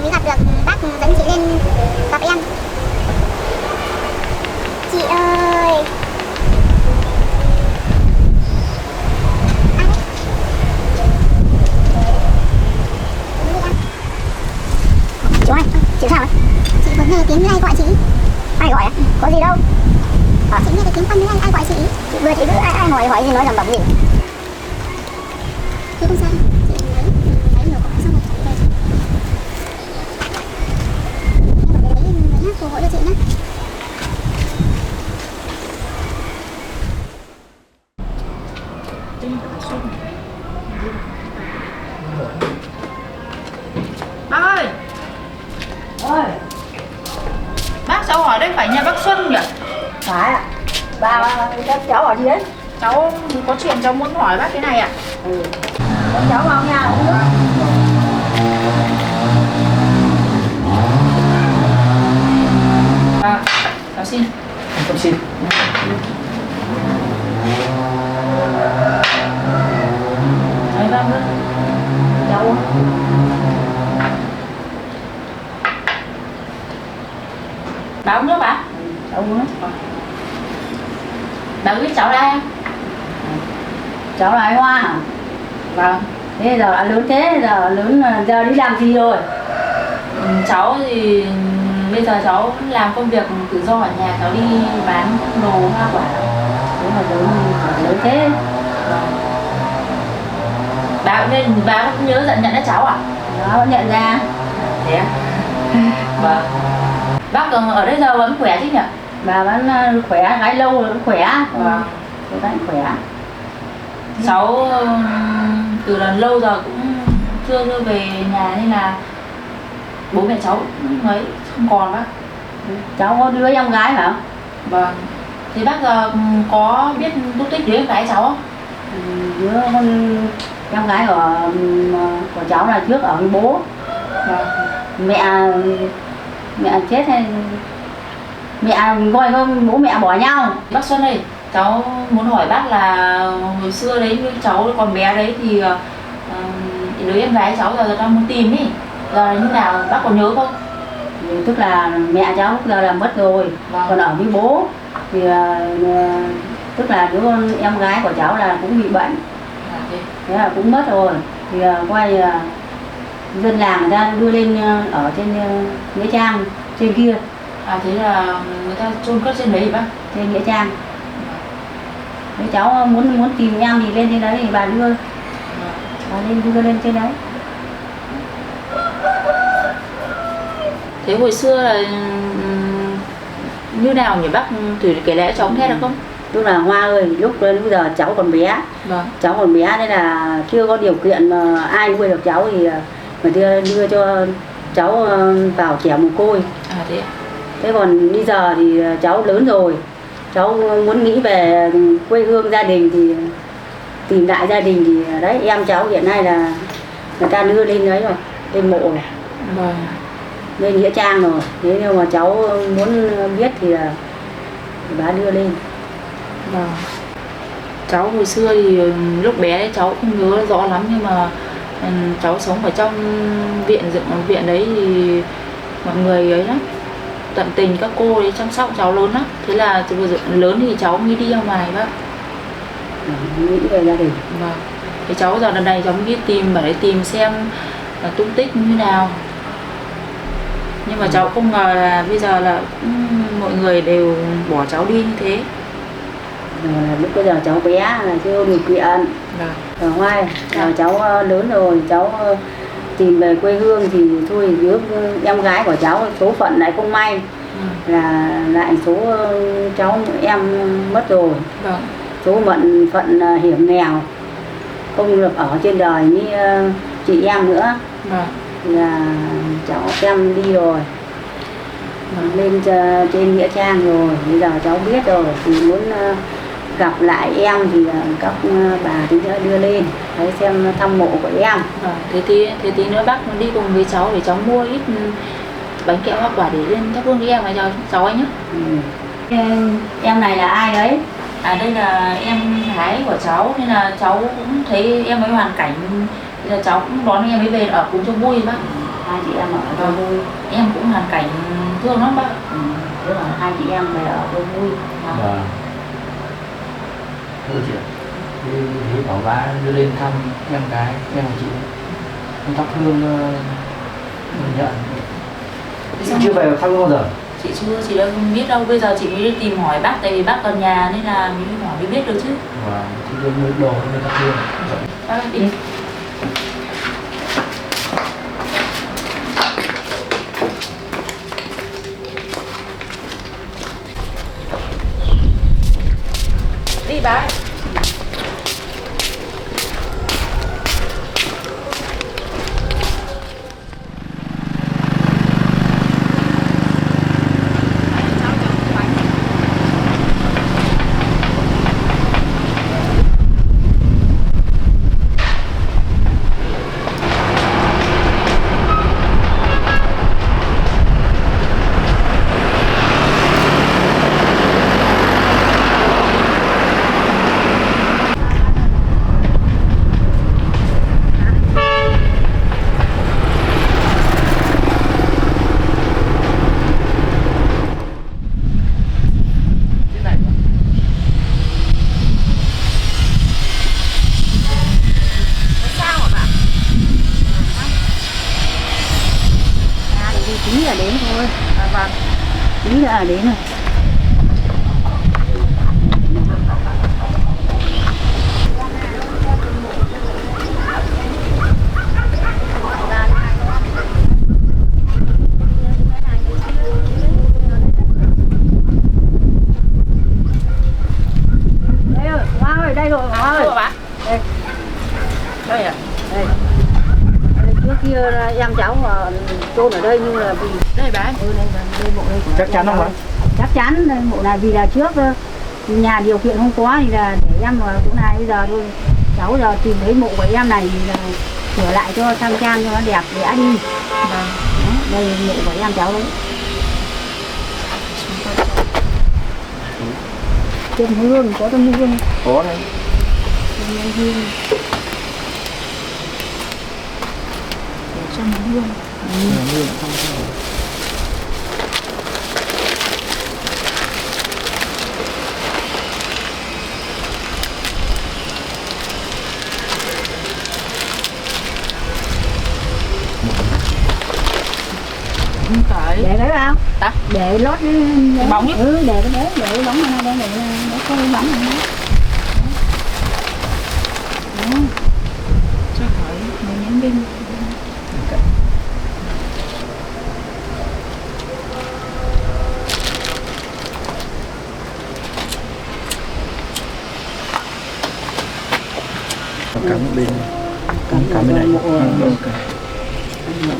mới gặp được bác dẫn chị lên gặp em. Chị ơi. Chú ơi, chị sao ạ? Chị vừa nghe tiếng ai gọi chị. Ai gọi ạ? Có gì đâu. Chị nghe cái tiếng con ai gọi chị. Chị vừa cứ ai hỏi gì nói lẩm bẩm gì. Thế không sao. Chị lấy nhiều cỏ xong rồi chạy về. Em bảo về đấy nhá, cô gọi cho chị nhá. Bác ơi. Ôi, Bác cháu hỏi đây phải nhà bác Xuân nhỉ? phải ạ. Các cháu ở đi đấy. Cháu có chuyện cháu muốn hỏi bác cái này ạ. Các cháu vào nhà uống nước. Cháu xin. Con xin. Đấy vâng. Cháu Bà uống nước bà? cháu uống nước. Bà biết cháu là ai không? Cháu là ai Hoa hả? Vâng. Thế giờ đã lớn thế, giờ đi làm gì rồi? Cháu thì bây giờ cháu làm công việc tự do ở nhà, cháu đi bán đồ hoa quả. Thế mà lớn thế. Bà cũng nhớ nhận ra cháu à? Nó vẫn nhận ra. Thế à? Vâng. Bác ở đây giờ vẫn khỏe chứ nhỉ? Bà vẫn khỏe, gái lâu rồi vẫn khỏe. Vâng. Cô vẫn khỏe. Cháu từ lần lâu giờ cũng chưa đưa về nhà nên là bố mẹ cháu cũng mấy không còn bác. Cháu có đứa em gái phải không? Vâng. Thì bác giờ có biết tung tích đứa em gái cháu không? Đứa con em gái của cháu là trước ở với bố. Vâng. Mẹ chết hay mẹ gọi bố mẹ bỏ nhau. Bác Xuân ơi, cháu muốn hỏi bác là hồi xưa đấy với cháu còn bé đấy thì đứa em gái cháu giờ đang muốn tìm ý. Giờ là như nào bác có nhớ không? Tức là mẹ cháu lúc giờ là mất rồi. Vâng. Còn ở với bố thì tức là đứa con em gái của cháu là cũng bị bệnh. Thế là cũng mất rồi. Thì quay dân làng người ta đưa lên ở trên Nghĩa Trang trên kia. À thế là người ta chôn cất trên đấy hả bác? Trên Nghĩa Trang. Nếu cháu muốn tìm em thì lên trên đấy thì bà đưa đưa lên trên đấy. Thế hồi xưa là như nào nhỉ bác, thử kể lại cháu nghe được không? Tức là Hoa ơi, lúc giờ cháu còn bé. Vâng. Cháu còn bé nên là chưa có điều kiện mà ai nuôi được cháu thì người ta đưa cho cháu vào trẻ mồ côi. À thế ạ. Thế còn bây giờ thì cháu lớn rồi, cháu muốn nghĩ về quê hương gia đình thì tìm lại gia đình thì đấy em cháu hiện nay là người ta đưa lên đấy rồi, lên mộ rồi. Vâng. Lên Nghĩa Trang rồi. Nếu như mà cháu muốn biết thì là bà đưa lên. Vâng. Cháu hồi xưa thì lúc bé đấy cháu không nhớ rõ lắm nhưng mà cháu sống ở trong viện đấy thì mọi người ấy lắm, tận tình các cô ấy chăm sóc cháu lớn lắm. Thế là từ vừa lớn thì cháu mới đi ra ngoài bác. Nghĩ về gia đình. Vâng. Thì cháu giờ lần này cháu mới đi tìm để tìm xem là tung tích như nào. Nhưng mà cháu không ngờ là bây giờ là mọi người đều bỏ cháu đi như thế. Lúc bây giờ cháu bé là chưa điều kiện. Vâng. Hoa giờ cháu lớn rồi, cháu tìm về quê hương thì thôi đứa em gái của cháu số phận lại không may. Là lại số cháu em mất rồi. Vâng. Số phận hiểm nghèo, không được ở trên đời như chị em nữa. Vâng. Là cháu em đi rồi. Lên trên Nghĩa Trang rồi, bây giờ cháu biết rồi thì muốn gặp lại em thì các bà tí nữa đưa lên đấy xem thăm mộ của em. Thế tí nữa bác đi cùng với cháu để cháu mua ít bánh kẹo hoa quả để lên thắp hương với em và cháu anh nhé. Em này là ai đấy? À đây là em gái của cháu nên là cháu cũng thấy em ấy hoàn cảnh, nên là cháu cũng đón em ấy về ở cùng cho vui bác. Hai chị em ở cho vui. Em cũng hoàn cảnh thương lắm bác. Tức là hai chị em về ở cho vui. Vâng. Thưa chị ạ, thì bảo bá đưa lên thăm em gái, em của chị thắp hương nhận. Chị chưa về thăm bao giờ? Chị chưa, chị đâu không biết đâu, bây giờ chị mới đi tìm hỏi bác, tại vì bác ở nhà nên là mình mới hỏi mới biết được chứ. Vâng, chị đưa mua đồ lên thắp hương. Bác đi. Đi bác. Tí là đến thôi. Vâng. Tí nữa là đến rồi. Đây rồi, Hoa ơi, đây rồi, Hoa ơi. Bác. Đây. Đây à? Đây. Trước kia em cháu mà chôn ở đây nhưng là vì Đây bác. đây mộ đây. Chắc chắn không ạ? Chắc chắn đây mộ này vì là trước nhà điều kiện không có thì là để em vào chỗ này bây giờ thôi. Cháu giờ tìm thấy mộ của em này thì là sửa lại cho sang trang cho nó đẹp để đi. Vâng. Đây mộ của em cháu đấy. Trên hương có trong hương. Có này. Trên hương. Trong hương. Hương không sao. Cái Để cái vào. ta Để lót cái bóng ấy. để cái bóng này đây để coi bóng này. Đó. cho khỏi mấy nhánh binh. Cắm bên Cắm bên này. mộ Ok.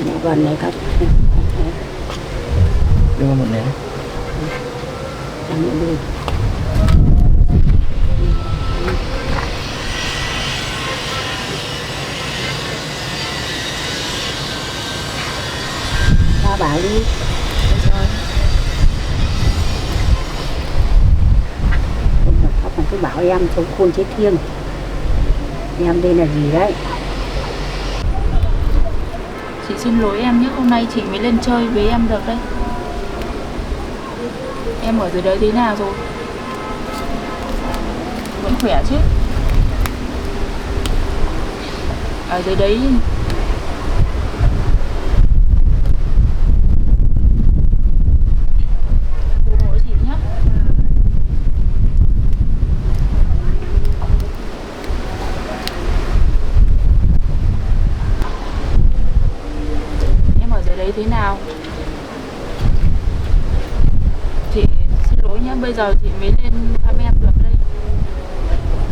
mộ gần này các Đưa một nén. đi. Ta bảo đi. Pháp này cứ bảo em sống khôn chết thiêng. Em đây là gì đấy? Chị xin lỗi em nhé, hôm nay chị mới lên chơi với em được đấy. Em ở dưới đấy thế nào rồi? Vẫn khỏe chứ? Ở dưới đấy cô lỗi chị nhé. Em ở dưới đấy thế nào? Chị xin lỗi nhé, bây giờ chị mới lên thăm em được đây.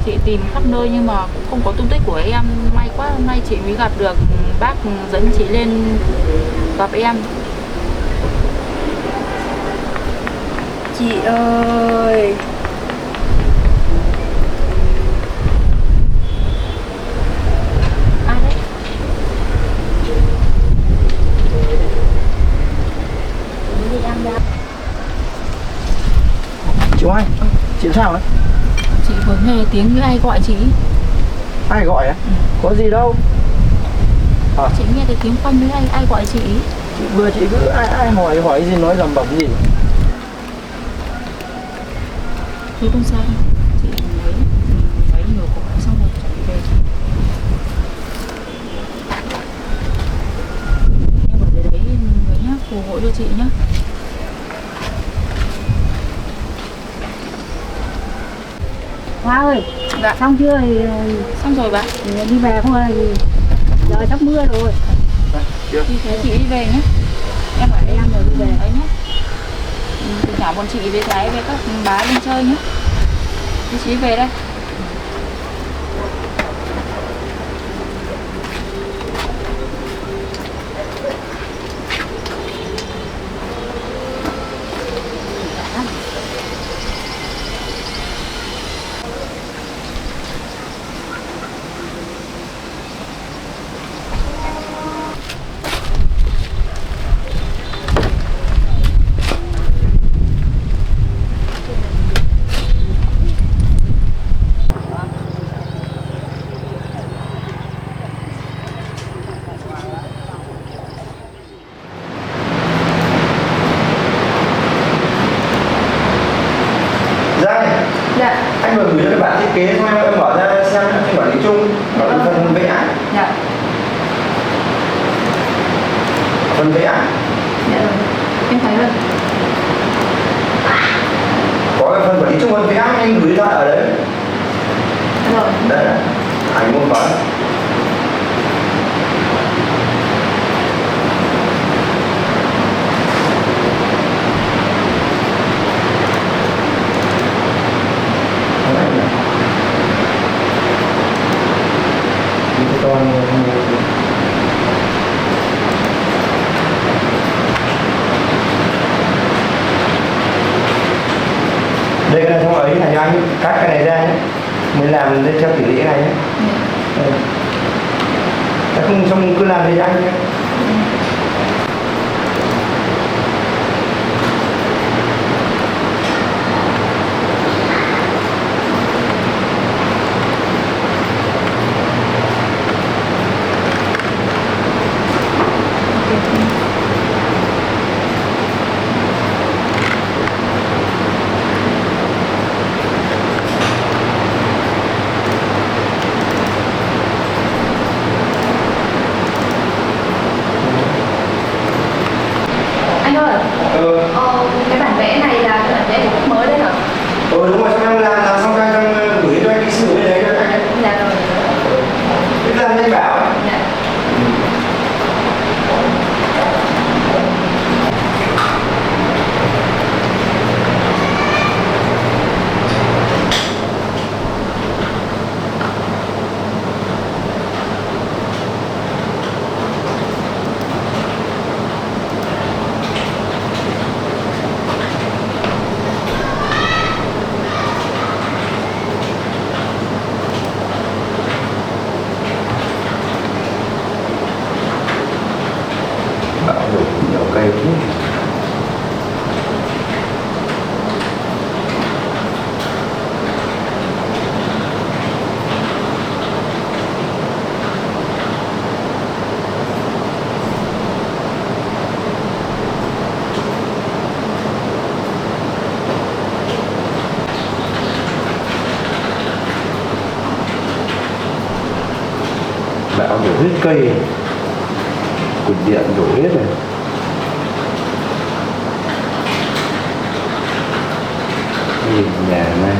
Chị tìm khắp nơi nhưng mà cũng không có tung tích của em. May quá hôm nay chị mới gặp được bác dẫn chị lên gặp em. Chị ơi. Ai đấy? Chị ơi, chị sao ấy? Chị vừa nghe tiếng ai gọi chị. Ai gọi á? Có gì đâu. Chị nghe thấy tiếng phanh đấy, ai gọi chị? Chị vừa chị cứ ai hỏi gì nói lẩm bẩm gì. Thế không sao đâu. Chị lấy nhiều cục xong rồi chị về chị. Em ở dưới đấy người nhá, phù hộ cho chị nhá. Hoa ơi, Dạ. xong chưa thì Xong rồi bạn. đi về thôi, giờ sắp mưa rồi. Thì thế chị đi về nhé. Em ở đây Em rồi đi về. đấy nhé. Từ nhỏ bọn chị với Thái với các bá lên chơi nhé. Thì chị về đây. Giang, Dạ. anh vừa gửi cho cái bản thiết kế thôi, em bỏ ra xem phiên bản lý chung, bỏ lên phần vẽ. Dạ. Phần vẽ Dạ rồi. Em thấy rồi. có cái phần quản lý chung phần vẽ anh gửi ra ở đấy. Rồi. Đây này, ảnh một phần. Đây cái này không ấy này cho anh cắt cái này ra nhé, mới làm lên theo tỷ lệ này nhé. Không xong cứ làm đi cho anh nhé. Anh ơi, cái bản vẽ này là cái bản vẽ của khách mới đấy hả? Đúng rồi, xong em làm xong ra xong gửi cho anh đi sửa bên đấy cho anh ấy. Dạ rồi. Cứ làm anh bảo ấy. Dạ. Bảo đủ nhiều cây chứ. Bão đổ hết cây, cột điện đổ hết rồi. Nhìn nhà này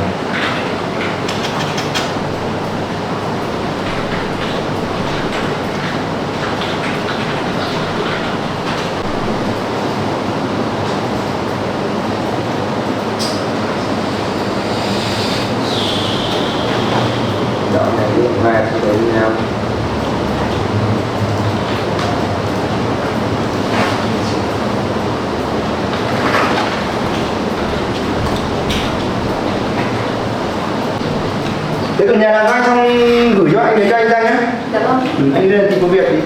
dọn này đi hoa sẽ đến nhau. Thế còn nhà làm răng xong gửi cho anh để cho anh ra nhé. Dạ vâng. Anh đi lên thì có việc đi.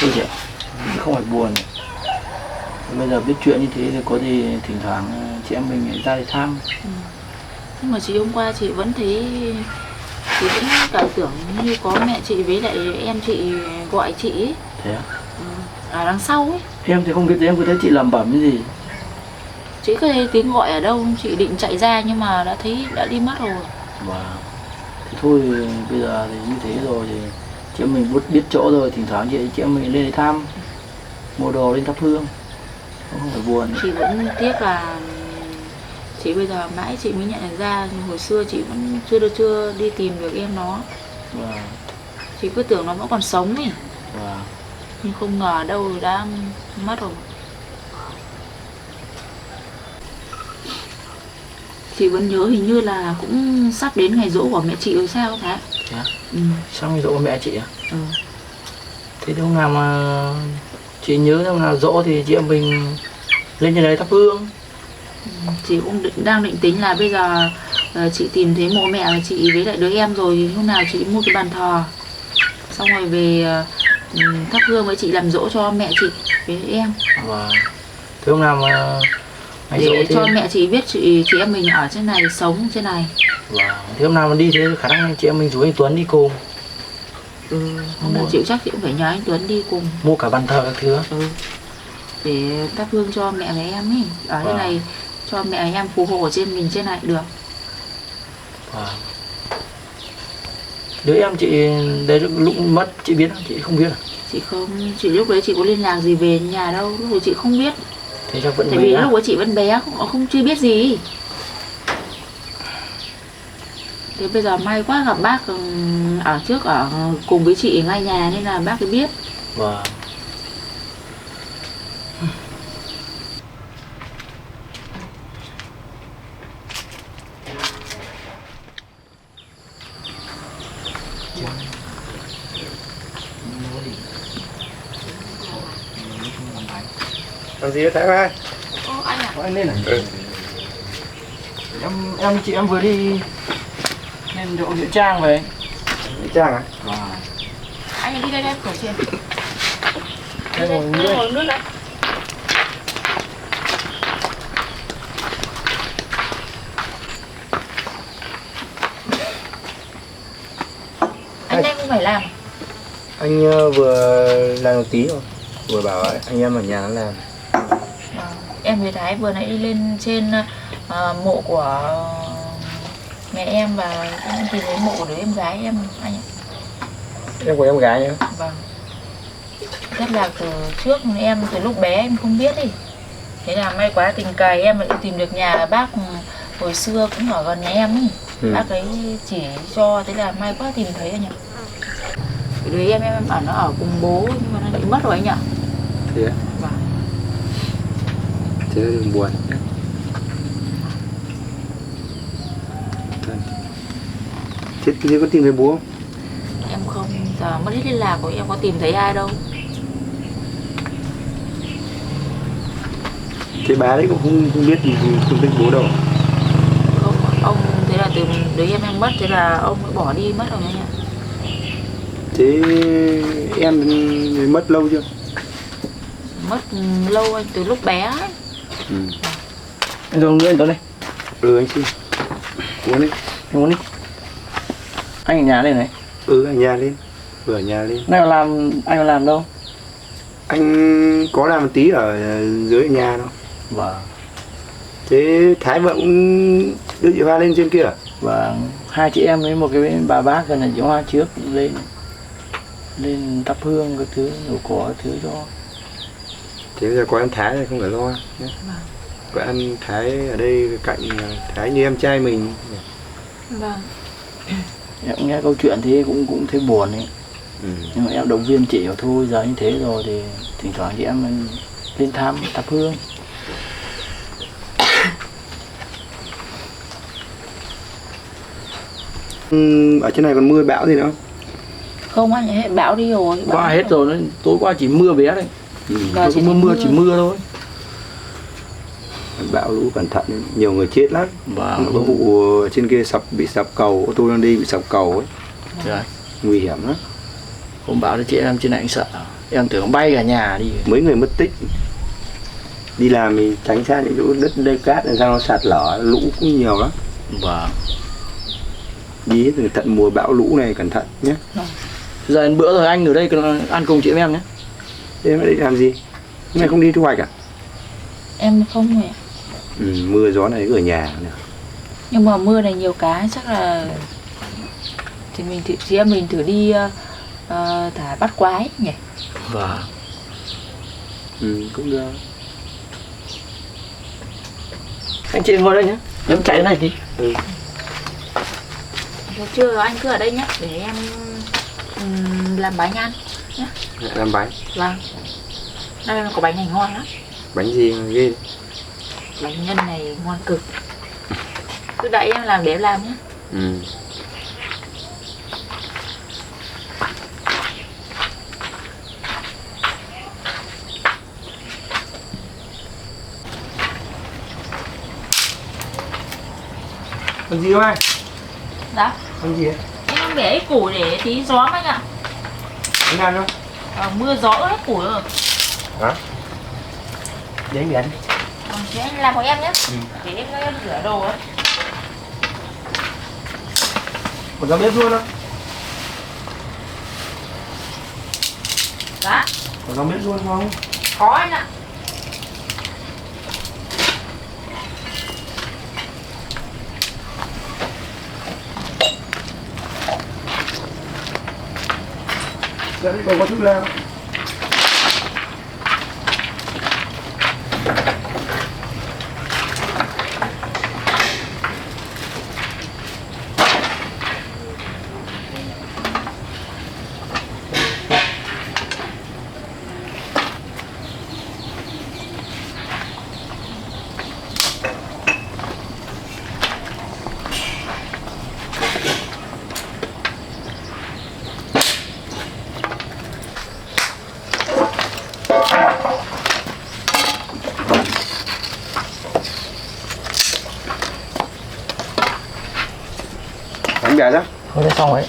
Thôi chị ạ, không phải buồn. Bây giờ biết chuyện như thế thì có gì thỉnh thoảng chị em mình ra để thăm. Nhưng mà chị hôm qua chị vẫn thấy, chị vẫn cảm tưởng như có mẹ chị với lại em chị gọi chị ấy. Thế á? Ở đằng sau ấy. Em thì không biết, em cứ thấy chị lẩm bẩm cái gì. Chị có thấy tiếng gọi ở đâu, chị định chạy ra nhưng mà đã thấy đã đi mất rồi. Và thì thôi bây giờ thì như thế rồi thì chị em mình biết chỗ rồi, thỉnh thoảng chị em mình lên để thăm, mua đồ lên thắp hương, không phải buồn. Chị vẫn tiếc là chị bây giờ mãi chị mới nhận được ra, nhưng hồi xưa chị vẫn chưa đi tìm được em nó. Và Chị cứ tưởng nó vẫn còn sống ấy, và nhưng không ngờ đâu đã mất rồi. Chị vẫn nhớ hình như là cũng sắp đến ngày giỗ của mẹ chị rồi sao Thái? thế á? Ừ. Sao ngày giỗ mẹ chị à? Ừ. Thế thì hôm nào mà chị nhớ hôm nào giỗ thì chị em mình lên trên đấy thắp hương. Chị cũng đang định tính là bây giờ chị tìm thấy mộ mẹ của chị với lại đứa em rồi, thì lúc nào chị mua cái bàn thờ, xong rồi về thắp hương với chị làm giỗ cho mẹ chị với em. Và thế hôm nào mà ngày giỗ Để thì cho mẹ chị biết chị em mình ở trên này, sống trên này. và thế hôm nào mà đi thế khả năng chị em mình rủ anh Tuấn đi cùng. Hôm nào chịu chắc chị cũng phải nhờ anh Tuấn đi cùng. Mua cả bàn thờ các thứ. Để thắp hương cho mẹ với em ấy, ở trên này cho mẹ với em phù hộ ở trên mình trên này được. Đứa em chị đấy lúc mất chị biết không? Chị không biết à? Chị không, chị lúc đấy chị có liên lạc gì về nhà đâu, lúc đấy chị không biết. Thế chắc vẫn Tại vì lúc đấy chị vẫn bé, không chưa biết gì. Thế bây giờ may quá gặp bác ở trước ở cùng với chị ngay nhà nên là bác mới biết. Và làm gì đó Thái ơi? Anh à? anh lên à? Em chị em vừa đi lên chỗ Nghĩa Trang về. Nghĩa Trang à? Anh đi đây đây, cửa trên. Đây ngồi nước. Ngồi nước đấy. Anh đang không phải làm. Anh vừa làm một tí rồi, vừa bảo anh em ở nhà làm. Em với Thái vừa nãy đi lên trên mộ của mẹ em và em tìm thấy mộ của đứa em gái em, anh ạ. Em của em gái nhá. Vâng. Rất là từ trước em, từ lúc bé em không biết đi. Thế là may quá tình cờ em lại tìm được nhà bác hồi xưa cũng ở gần nhà em ý. Bác ấy chỉ cho, thế là may quá tìm thấy anh ạ. Đứa em ở nó ở cùng bố nhưng mà nó bị mất rồi anh ạ. Thế ạ? Vâng. Thế đừng buồn. Thế có tìm thấy bố không? Em không, giờ mất hết liên lạc của em có tìm thấy ai đâu. Thế bà đấy cũng không biết gì, không biết bố đâu. Không, ông thế là từ đứa em mất, thế là ông mới bỏ đi mất rồi anh ạ. Thế em mất lâu chưa? Mất lâu anh, từ lúc bé ấy. Anh Tuấn nữa, anh Tuấn đây. Anh xin. Uống đi. Anh uống đi. Anh ở nhà đây này. Ở nhà lên. Ở nhà lên. Anh làm đâu? Anh có làm một tí ở dưới nhà đâu. Vâng. Thế Thái vợ cũng đưa chị Hoa lên trên kia à? Và hai chị em với một cái bà bác gần là chị Hoa trước lên thắp hương các thứ, nhổ cỏ các thứ cho. Thế bây giờ có em Thái này không phải lo nhé. Có em Thái ở đây cạnh Thái như em trai mình. Vâng. Em nghe câu chuyện thế cũng thấy buồn ấy. Nhưng mà em động viên chị thôi, giờ như thế rồi thì thỉnh thoảng chị em lên thăm thắp hương. Ở trên này còn mưa bão gì nữa Không anh ấy bão đi rồi. Qua hết rồi, tối qua chỉ mưa bé đây. Và chỉ chỉ mưa thôi. Bão lũ cẩn thận, nhiều người chết lắm. Và có vụ trên kia bị sập cầu, ô tô đang đi bị sập cầu ấy. Trời. Nguy hiểm lắm. Hôm báo cho chị em trên này anh sợ. Em tưởng bay cả nhà đi. Mấy người mất tích. Đi làm thì tránh xa những chỗ đất đê cát làm sao nó sạt lở, lũ cũng nhiều lắm. Vâng. Đi từ tận mùa bão lũ này cẩn thận nhé. Giờ đến bữa rồi anh ở đây ăn cùng chị em nhé. Thế em ở đây làm gì? Hôm nay không đi thu hoạch à? Em không rồi. Mưa gió này ở nhà nữa. Nhưng mà mưa này nhiều cá chắc là thì chị em mình thử đi thả bắt quái nhỉ. Vâng. Cũng được. Anh chị ngồi đây nhé. Em chạy này đi. Được chưa, anh cứ ở đây nhé để em làm bánh ăn nhé. Làm bánh. Vâng. Đây có bánh này ngon lắm. Bánh gì mà ghê? Bánh nhân này ngon cực. Cứ đợi em làm để em làm nhé. Con gì không anh? Dạ. Con gì ấy? Em bẻ cái củ để tí gió anh ạ. Anh ăn không? Mưa gió ướt hết củ rồi. Hả? Để anh bẻ đi. Thế anh làm của em nhé. Để em rửa đồ ấy. Còn ra bếp luôn không? Dạ. Còn ra bếp luôn không? Có anh ạ. Dẫn còn có thuốc lào. Bánh bẻ ra. Thôi đây xong rồi.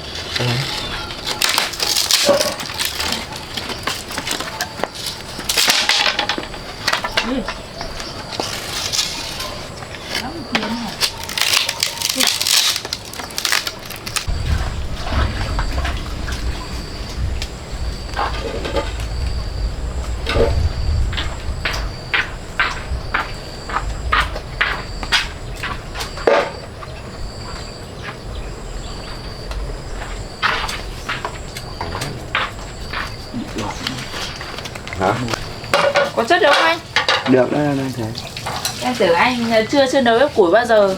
Hả? Có chất được không anh? Được đó anh thấy. Em tưởng anh chưa nấu bếp củi bao giờ.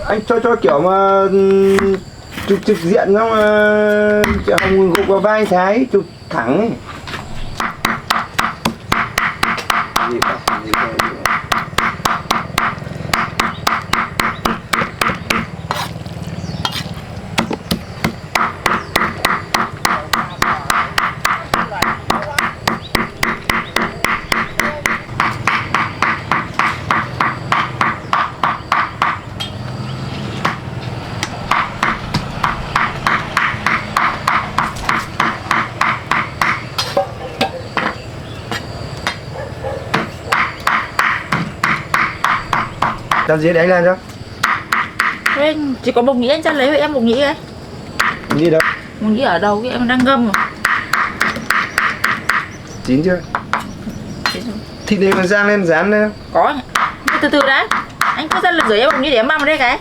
Anh cho kiểu mà trực diện không, hồng gục vào vai anh Thái chụp thẳng ấy. Cho dĩa đánh lên cho. Thế chỉ có một nhĩ anh cho lấy hộ em một nhĩ ấy. Nhĩ đâu? Một nhĩ ở đầu em đang ngâm rồi. Chín chưa? Thịt này còn rang lên rán lên. Có. Từ từ đấy. Anh cứ ra lần rửa em một nhĩ để em mang vào đây cái.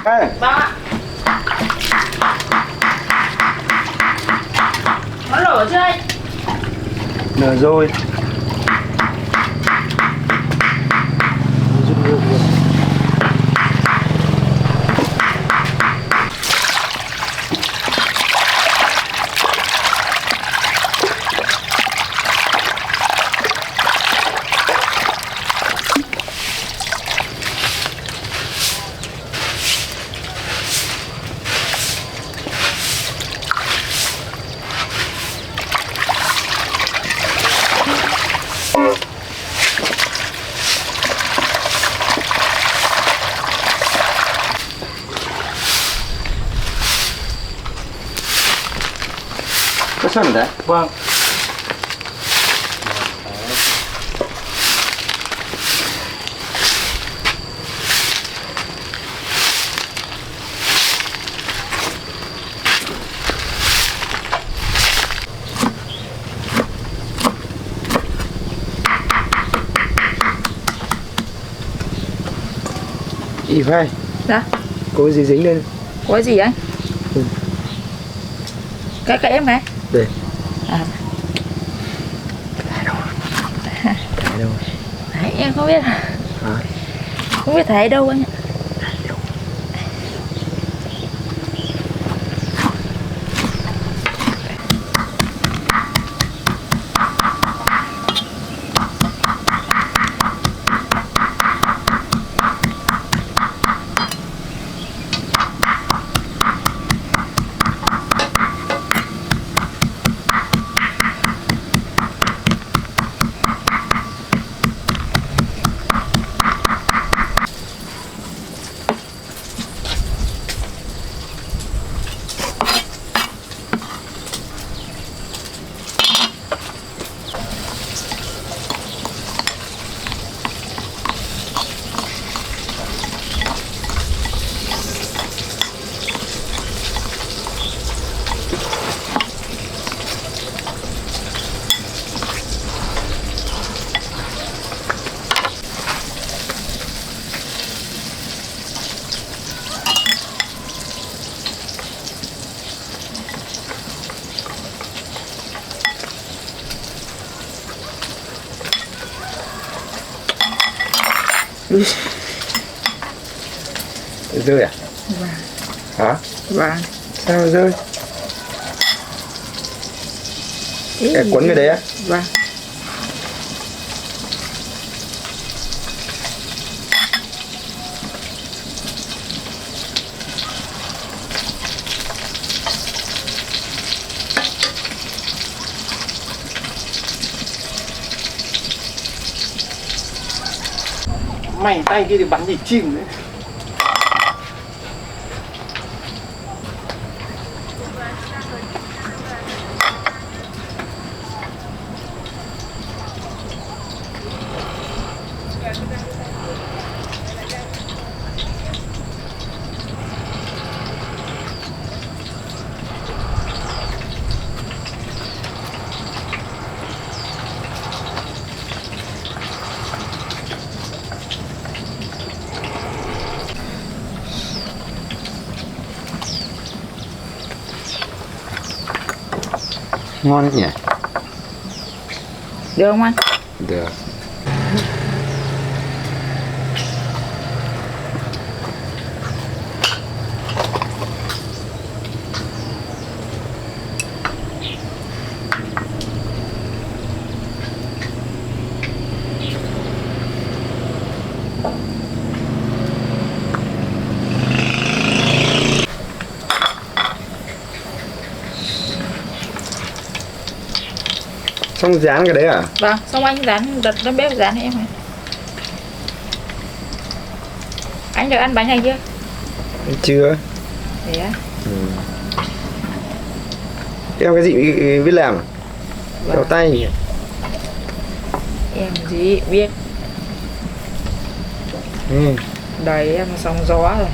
Ê, Vâng ạ. Nó lở chưa anh? nở rồi. Có sẵn đấy. Vâng. Ý vai, Dạ. có cái gì dính lên? Có cái gì anh? Ừ. Cái em này. Đây. À. Thấy đâu? Đấy, em không biết. Hả? Không biết thấy đâu anh ạ. Rơi à? Vâng. Hả? Vâng. Sao rơi? Cái quấn cái đấy á? Vâng. Mày tay kia thì bắn gì chim đấy. Ngon đấy nhỉ? Được không anh? Được. Xong dán cái đấy à? Vâng, xong anh dán, đặt lên bếp dán em này. Anh được ăn bánh này chưa? Chưa. Thế á? Em cái gì biết làm à? Kéo Vâng. tay nhỉ? Em gì biết. Đầy em sóng gió rồi.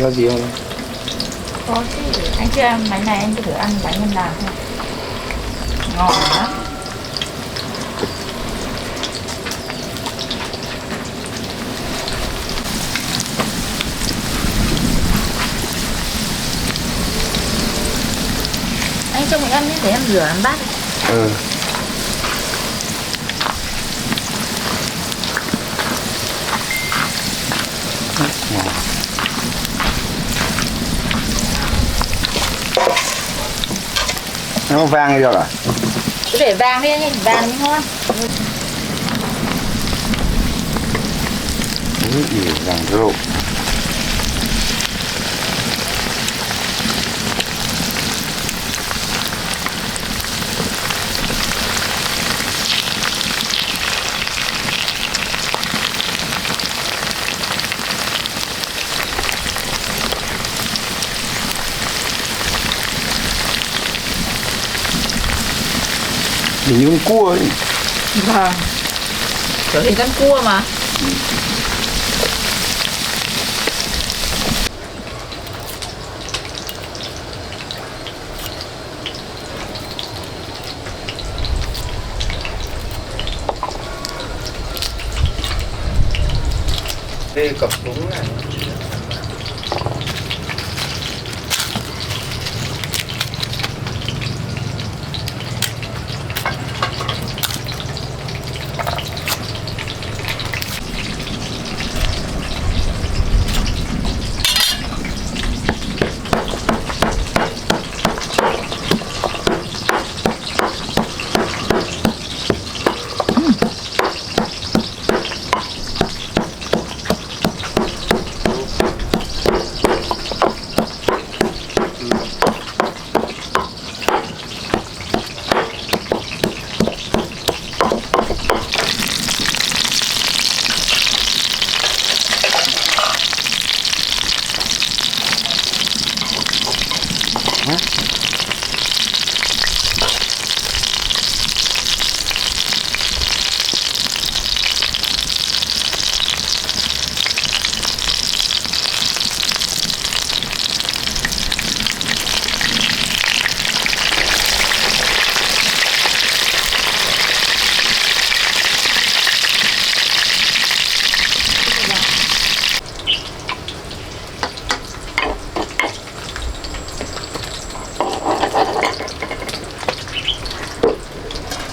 có gì không? Có chứ, anh chưa ăn bánh này anh cứ thử ăn bánh nhân làm thôi. Ngon lắm. Anh cho mình ăn nhé, để em rửa làm bát. Ừ. Nó vang đi được à? Cứ để vàng đi anh ơi, vàng mới ngon. Gì vàng rượu. Hình như con cua ấy. Vâng. Trở thành con cua mà. Đây cặp đúng này.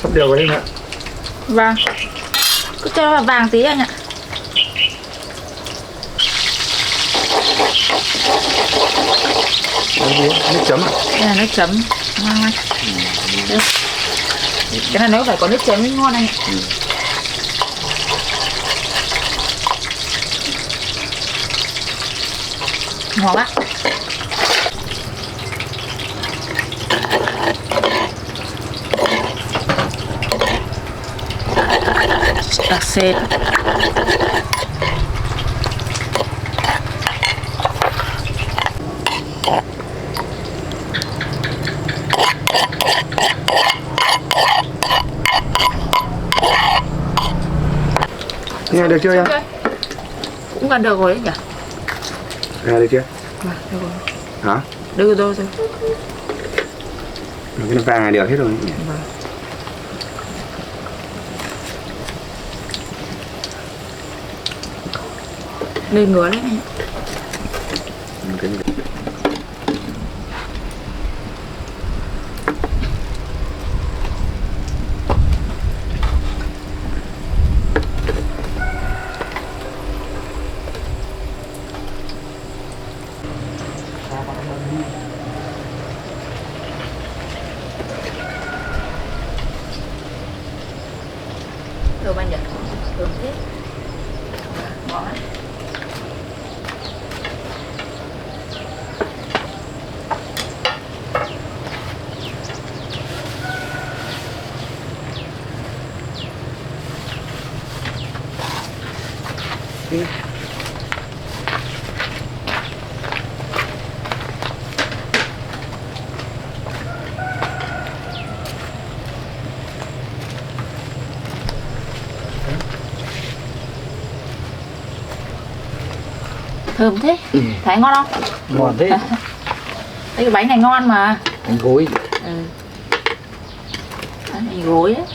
Sắp đều rồi đấy ạ. Vâng. Cứ cho vào vàng tí anh ạ. Nước chấm à? Đây là nước chấm. Ngon anh. Cái này nếu phải có nước chấm mới ngon anh ạ. Ngon quá. Đặc sệt. Nghe được chưa em? Cũng gần được rồi đấy nhỉ? Nghe được chưa? Vâng, được rồi. Hả? Được rồi. Cái vàng này đều hết rồi nhỉ? Vâng. Lên ngứa đấy anh. Thơm anh nhỉ? Thơm thế. Ngon lắm. Thơm thế. Thấy ngon không? Ngon thế. Cái bánh này ngon mà. Bánh gối. Bánh này gối đấy.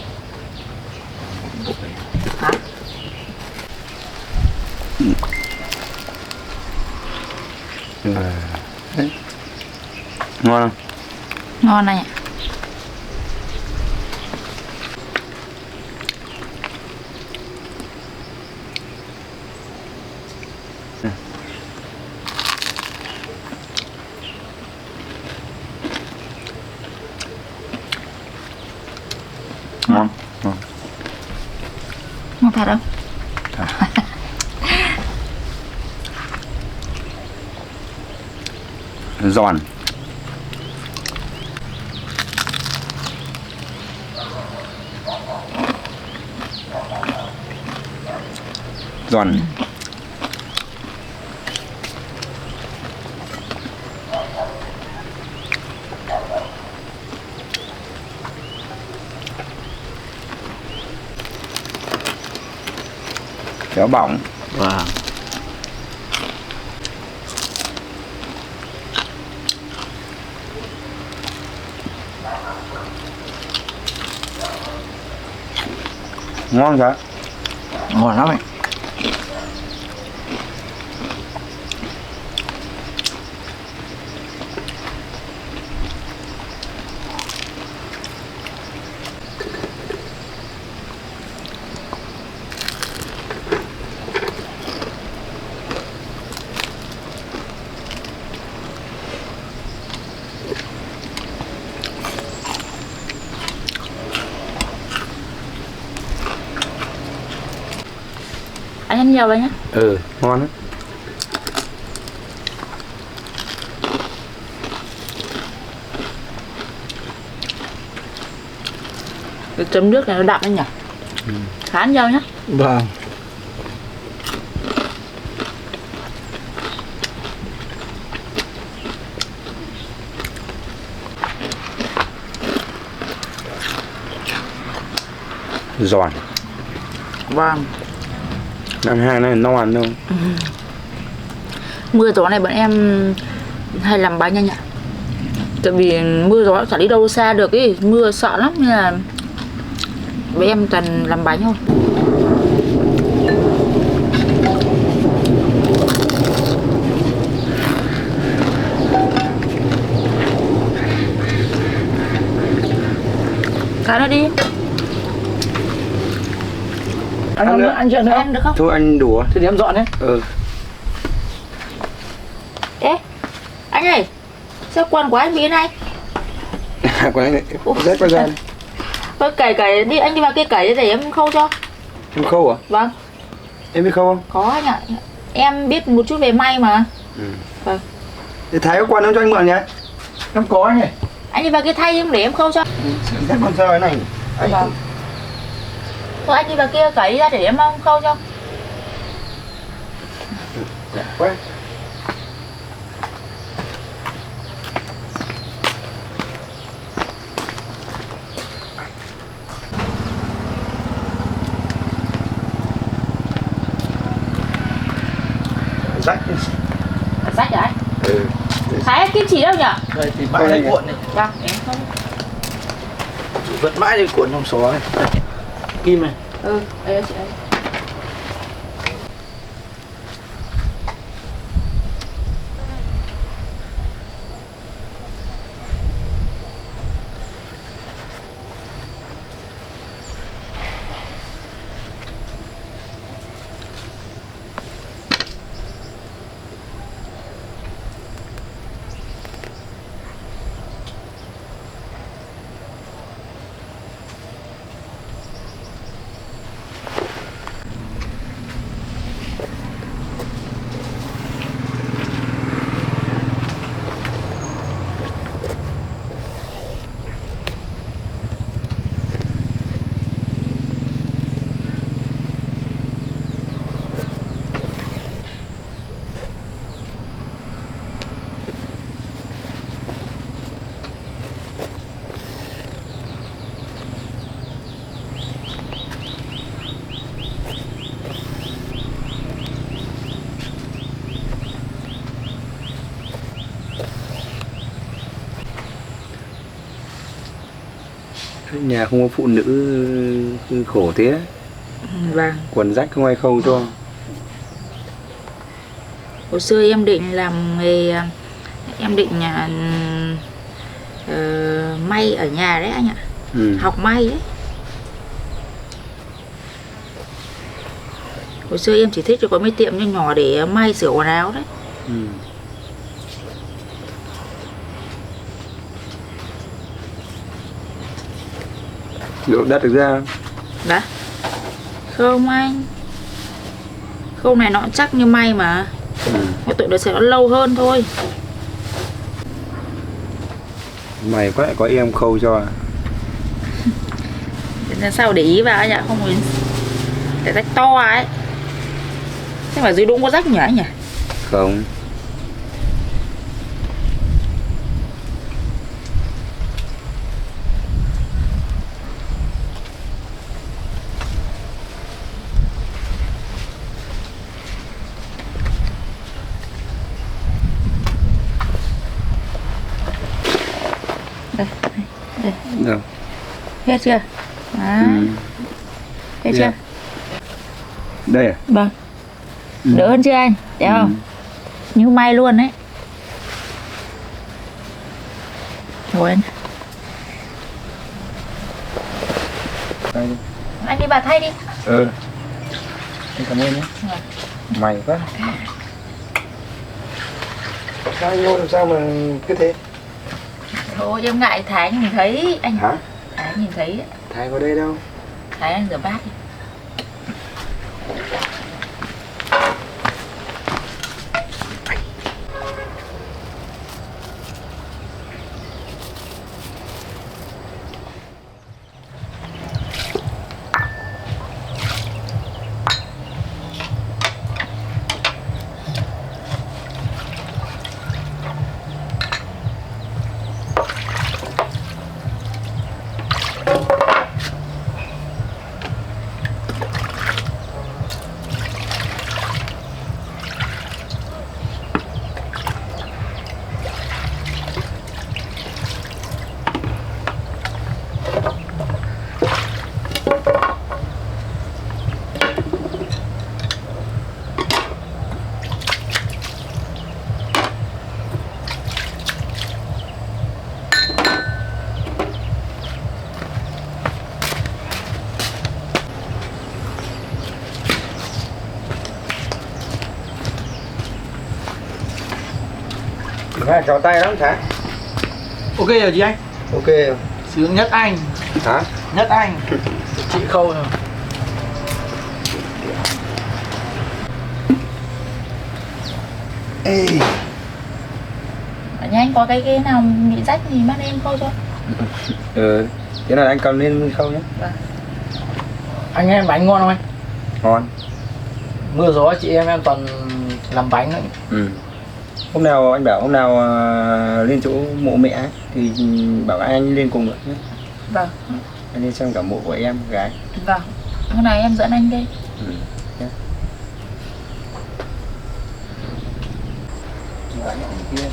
Hả? Ngon không? Ngon này. Ngon. Ngon. Ngon thật không? Giòn. Giòn. Béo bỏng. Vâng. Ngon cả. Ngon lắm ấy. Anh ăn nhiều vào nhá. Ngon đấy. Cái chấm nước này nó đậm anh nhỉ? Khá ăn nhiều nhá. Vâng. Giòn. Vâng. Năm hai này nó ăn đâu. Mưa gió này bọn em hay làm bánh anh ạ. Tại vì mưa gió chả đi đâu xa được ý, mưa sợ lắm nên là bọn em toàn làm bánh thôi. Cái nó đi. Ăn nữa, ăn chuyện nữa. Ăn được không? Thôi anh đùa. Thế thì em dọn đấy. Ê, anh ơi, sao quần của anh bị thế này? Của anh này, rét qua ra. Thôi cởi đi, anh đi vào kia cởi để em khâu cho. Em khâu à? Vâng. Em biết khâu không? Có anh ạ. Em biết một chút về may mà. Vâng. Thế Thái có quần không cho anh mượn nhé? Em có nhỉ. Anh đi vào kia thay em để em khâu cho. Rét con sao cái này? Vâng. Thôi anh đi vào kia cởi ra để em khâu cho. Quay. Rách. Rách hả anh? Thái kim chỉ đâu nhỉ? Đây thì mãi đây cuộn này. Vâng, em không. Vẫn mãi đây cuộn trong xó này. Kim này. Đây chị ấy. Nhà không có phụ nữ khổ thế. Vâng. Quần rách không ai khâu cho. Hồi xưa em định làm nghề, em định may ở nhà đấy anh ạ. Học may đấy. Hồi xưa em chỉ thích cho có mấy tiệm nhỏ nhỏ để may sửa quần áo đấy. Lượng đất được ra không? Đã. Không anh. Khâu này nó cũng chắc như may mà. Cái tụi nó sẽ lâu hơn thôi. Mày quá lại có em khâu cho à? Thế sao để ý vào anh ạ, không muốn cái rách to ấy. Thế mà dưới đũng có rách nhỉ anh nhỉ? Không. Đây, đây. Được. Hết chưa? Đấy. Hết chưa? Đây à? Vâng. Đỡ hơn chưa anh? Thấy không? Như may luôn đấy. Ngồi anh. Đây đi. Anh đi bà thay đi. Anh cảm ơn nhé. Mày quá. Sao vô làm sao mà cứ thế? Thôi em ngại Thái nhìn thấy anh. Hả? Thái nhìn thấy. Thái có đây đâu. Thái anh rửa bát đi. Chào tay lắm Thái. Ok rồi chị anh. Ok. Sướng nhất anh. Hả? Nhất anh. Chị khâu rồi. Ê. Nhanh có cái nào bị rách thì bắt em khâu cho. Thế nào anh cầm lên khâu nhé. Vâng. Anh em bánh ngon không anh? Ngon. Mưa gió chị em toàn làm bánh đấy. Hôm nào anh bảo hôm nào lên chỗ mộ mẹ ấy, thì bảo anh lên cùng được nhé. Vâng. Anh lên xem cả mộ của em gái. Vâng. Hôm nay em dẫn anh đi. Nhé. Kia.